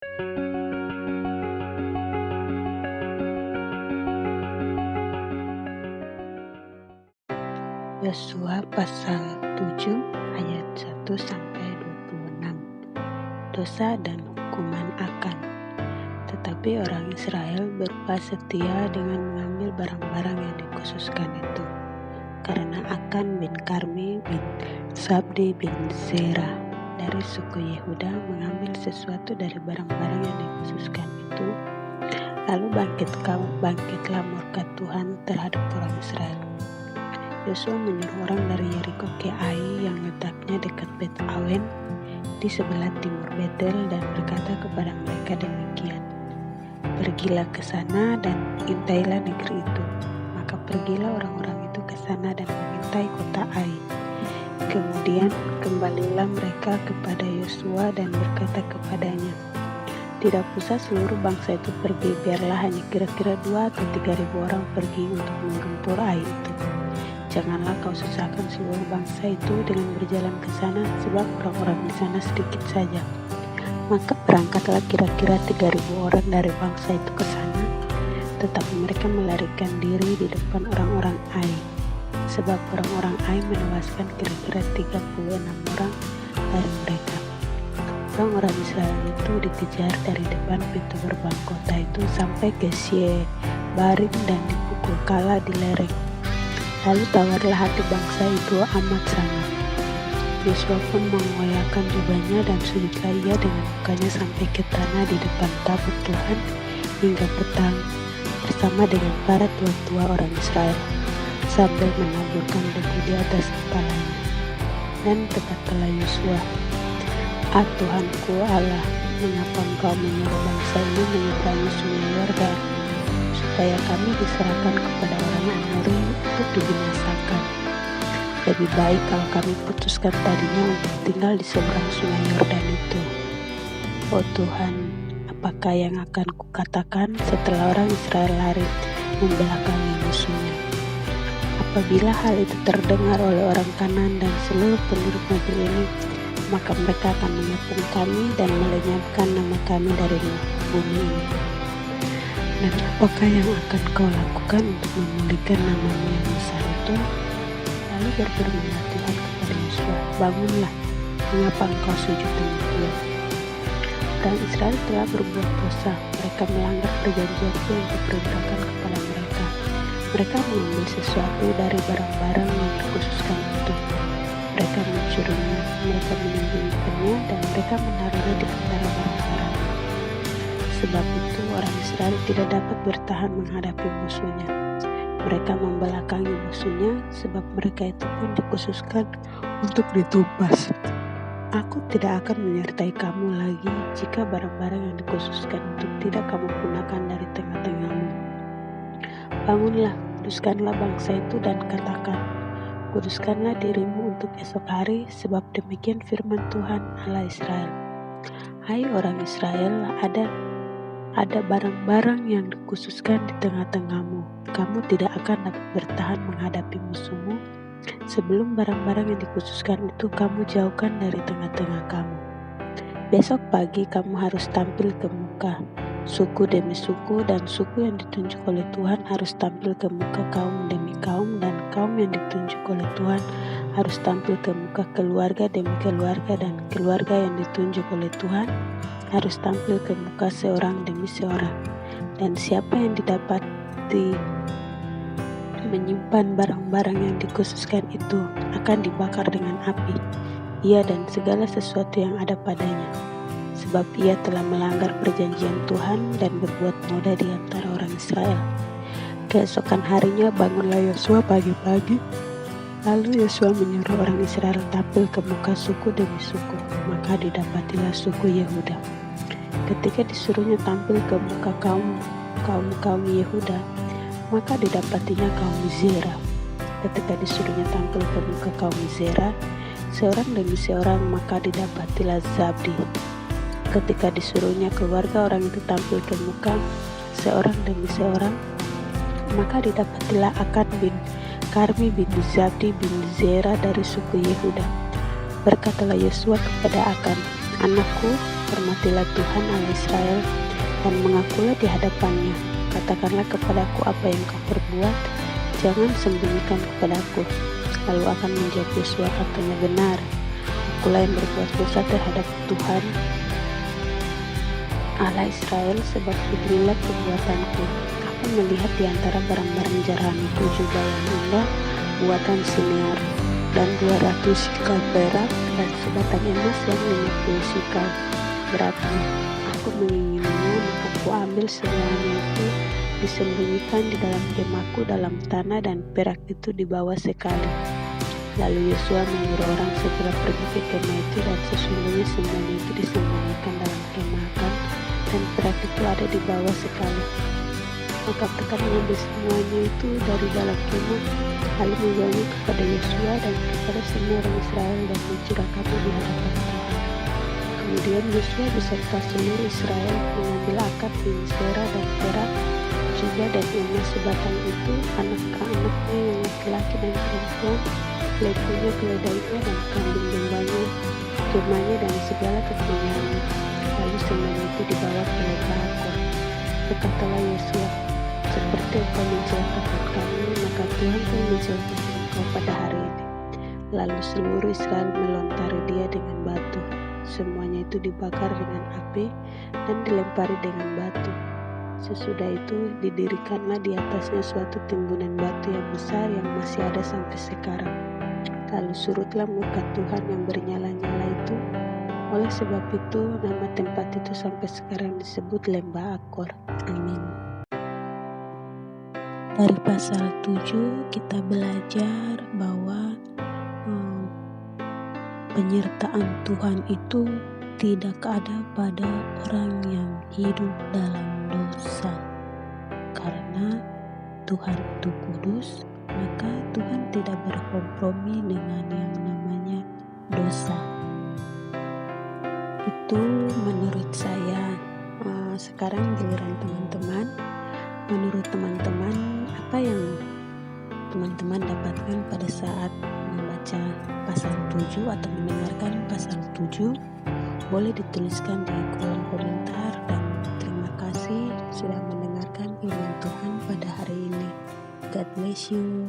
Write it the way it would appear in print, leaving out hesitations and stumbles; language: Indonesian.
Yosua pasal 7 ayat 1-26. Dosa dan hukuman Akan. Tetapi orang Israel berupa setia dengan mengambil barang-barang yang dikhususkan itu. Karena Akan bin Karmi bin Zabdi bin Zerah dari suku Yehuda mengambil sesuatu dari barang-barang yang dikhususkan itu, lalu bangkitlah murka Tuhan terhadap orang Israel. Yosua menyuruh orang dari Yeriko ke Ai yang letaknya dekat Bet Awen di sebelah timur Betel dan berkata kepada mereka demikian, "Pergilah ke sana dan intailah negeri itu." Maka pergilah orang-orang itu ke sana dan mengintai kota Ai. Kemudian kembalilah mereka kepada Yosua dan berkata kepadanya, "Tidak usah seluruh bangsa itu pergi, biarlah hanya kira-kira 2 atau 3.000 orang pergi untuk menggempur Ai itu. Janganlah kau susahkan seluruh bangsa itu dengan berjalan ke sana, sebab orang-orang di sana sedikit saja." Maka berangkatlah kira-kira 3.000 orang dari bangsa itu ke sana, tetapi mereka melarikan diri di depan orang-orang Ai, sebab orang-orang Ai menewaskan kira-kira 36 orang dari mereka. Orang-orang Israel itu dikejar dari depan pintu gerbang kota itu sampai ke Syebarim dan dipukul kala di lereng. Lalu tawarlah hati bangsa itu amat sangat. Yosua pun mengoyakkan jubahnya dan sujudlah ia dengan mukanya sampai ke tanah di depan tabut Tuhan hingga petang bersama dengan para tua-tua orang Israel sambil menaburkan debu di atas kepalanya. Dan berkatalah Yosua, "Ah Tuhanku Allah, mengapa engkau menyuruh bangsa ini menyeberangi sungai Yordan, supaya kami diserahkan kepada orang Amori untuk dibinasakan? Lebih baik kalau kami putuskan tadinya untuk tinggal di seberang sungai Yordan itu. Oh Tuhan, apakah yang akan kukatakan setelah orang Israel lari membelakangi musuhnya? Apabila hal itu terdengar oleh orang Kanaan dan seluruh penduduk negeri ini, maka mereka akan mengepung kami dan melenyapkan nama kami dari bumi ini. Dan apakah yang akan kau lakukan untuk memulihkan namamu yang besar itu?" Lalu berfirmanlah Tuhan kepada Yosua, "Bangunlah, mengapa engkau sujud demikian? Orang Israel telah berbuat dosa, mereka melanggar perjanjianku yang kuperintahkan kepada mereka. Mereka mengambil sesuatu dari barang-barang yang dikhususkan itu. Mereka mencurinya, mereka menyembunyikannya, dan mereka menaruhnya di antara barang-barang. Sebab itu orang Israel tidak dapat bertahan menghadapi musuhnya. Mereka membelakangi musuhnya, sebab mereka itu pun dikhususkan untuk ditumpas. Aku tidak akan menyertai kamu lagi jika barang-barang yang dikhususkan itu tidak kamu gunakan dari tengah-tengahmu. Bangunlah, kuduskanlah bangsa itu dan katakan, kuduskanlah dirimu untuk esok hari, sebab demikian firman Tuhan Allah Israel. Hai orang Israel, ada barang-barang yang dikhususkan di tengah-tengahmu. Kamu tidak akan dapat bertahan menghadapi musuhmu sebelum barang-barang yang dikhususkan itu kamu jauhkan dari tengah-tengah kamu. Besok pagi kamu harus tampil ke muka, suku demi suku, dan suku yang ditunjuk oleh Tuhan harus tampil ke muka kaum demi kaum, dan kaum yang ditunjuk oleh Tuhan harus tampil ke muka keluarga demi keluarga, dan keluarga yang ditunjuk oleh Tuhan harus tampil ke muka seorang demi seorang. Dan siapa yang didapati menyimpan barang-barang yang dikhususkan itu akan dibakar dengan api, ia dan segala sesuatu yang ada padanya, sebab ia telah melanggar perjanjian Tuhan dan berbuat noda di antara orang Israel. Keesokan harinya bangunlah Yosua pagi-pagi, lalu Yosua menyuruh orang Israel tampil ke muka suku demi suku, maka didapatilah suku Yehuda. Ketika disuruhnya tampil ke muka kaum Yehuda, maka didapatinya kaum Zerah. Ketika disuruhnya tampil ke muka kaum Zerah, seorang demi seorang, maka didapatilah Zabdi. Ketika disuruhnya keluarga orang itu tampil ke muka seorang demi seorang, maka didapatilah Akan bin Karmi bin Zabdi bin Zerah dari suku Yehuda. Berkatalah Yosua kepada Akan, "Anakku, hormatilah Tuhan Allah Israel dan mengakulah di hadapannya. Katakanlah kepadaku apa yang kau perbuat, jangan sembunyikan kepadaku. Lalu akan menjawab Yosua, katanya, benar, akulah yang berbuat dosa terhadap Tuhan Allah Israel, sebab beginilah perbuatanku. Aku melihat di antara barang-barang jarahan 7 bayang indah buatan Sinear dan 200 sikal perak dan sebatang emas yang 50 sikal beratnya. Aku menginginnya, maka aku ambil semuanya itu, disembunyikan di dalam kemahku dalam tanah, dan perak itu dibawa sekali. Lalu Yosua menyuruh orang segera pergi ke kemah itu, dan sesungguhnya semuanya itu disembunyikan dalam kemah Akan, dan perak itu ada di bawah sekali. Maka mereka mengambil semuanya itu dari dalam kemah, lalu membawanya kepada Yosua dan kepada semua orang Israel dan mencurahkannya di hadapan Tuhan. Kemudian Yosua beserta seluruh Israel mengambil akad Sisera dan perak juga dan emas sebatang itu, anak-anaknya yang laki-laki dan perempuan, lepunya, keledainya, dan kambing dombanya, kemahnya, dan segala kepunyaannya. Lalu semuanya itu dibawa ke lembah Akor. Berkatalah Yosua, seperti engkau mencelakakan kami, maka Tuhan pun mencelakakan engkau pada hari ini. Lalu seluruh Israel melontari dia dengan batu. Semuanya itu dibakar dengan api dan dilempari dengan batu. Sesudah itu didirikanlah di atasnya suatu timbunan batu yang besar yang masih ada sampai sekarang. Lalu surutlah murka Tuhan yang bernyala-nyala itu. Oleh sebab itu nama tempat itu sampai sekarang disebut Lembah Akor. Amin. Dari pasal 7 kita belajar bahwa penyertaan Tuhan itu tidak ada pada orang yang hidup dalam dosa. Karena Tuhan itu kudus, maka Tuhan tidak berkompromi dengan yang namanya dosa. Itu menurut saya. Sekarang giliran teman-teman. Menurut teman-teman, apa yang teman-teman dapatkan pada saat membaca pasal 7 atau mendengarkan pasal 7? Boleh dituliskan di kolom komentar, dan terima kasih sudah mendengarkan firman Tuhan pada hari ini. God bless you.